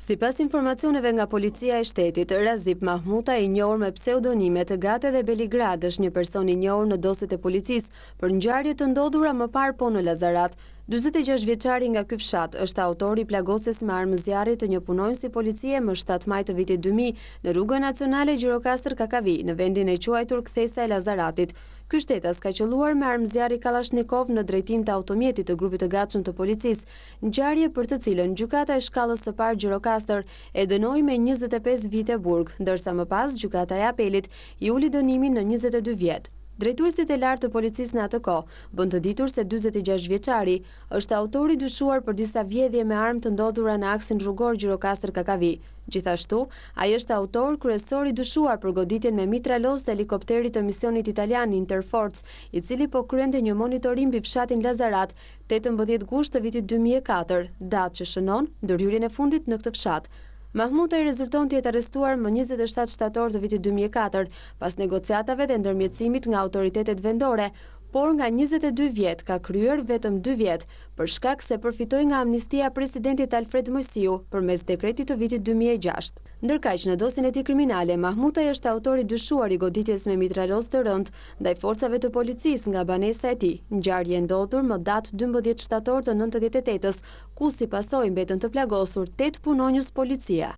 Sipas informacioneve nga policia e shtetit, Razip Mahmuta, i njohur me pseudonimet Gate dhe Beligrad, është një person i njohur në dosjet e policisë për ngjarje të ndodhura më parë po në Lazarat. 46 vjeçari nga ky fshat është autori i plagosjes me armë zjarri të një punonjësi policie më 7 maj të vitit 2000 në rrugën nacionale Gjirokastër Kakavi, në vendin e quajtur Kthesa e Lazaratit. Ky shtetas ka qelluar me armë zjarri Kalashnikov në drejtim të automjetit të grupit të gatshëm të policisë, ngjarje për të cilën gjykata e shkallës së parë Gjirokastër e dënoi me 25 vite burg, ndërsa më pas gjykata e apelit i uli dënimin në 22 vjet. Drejtuesit e lartë të policisë në atë kohë bën të ditur se 46 vjeçari është autori dyshuar për disa vjedhje me armë të ndodhura në aksin rrugor Gjirokastër Kakavi. Gjithashtu, ai është autor kryesor i dyshuar për goditjen me mitraloz të helikopterit të misionit italian Interforce, i cili po kryente një monitorim mbi fshatin Lazarat 18 gusht të vitit 2004, datë që shënon ndërhyrjen e fundit në këtë fshat. Mahmuta i rezulton të jetë arrestuar më 27 shtator të vitit 2004 pas negociatave dhe ndërmjetësimit nga autoritetet vendore, por nga 22 vjet ka kryer vetëm 2 vjet për shkak se përfitoi nga amnistia e presidentit Alfred Mojsiu përmes dekretit të vitit 2006. Ndërkaq në dosjen e tij kriminale, Mahmuta është autori dyshuar i goditjes me mitraloz të rënd ndaj forcave të policisë nga banesa e tij, ngjarje e ndodhur më datë 12 shtator të 98-s, ku si pasojë mbetën të plagosur 8 punonjës policia.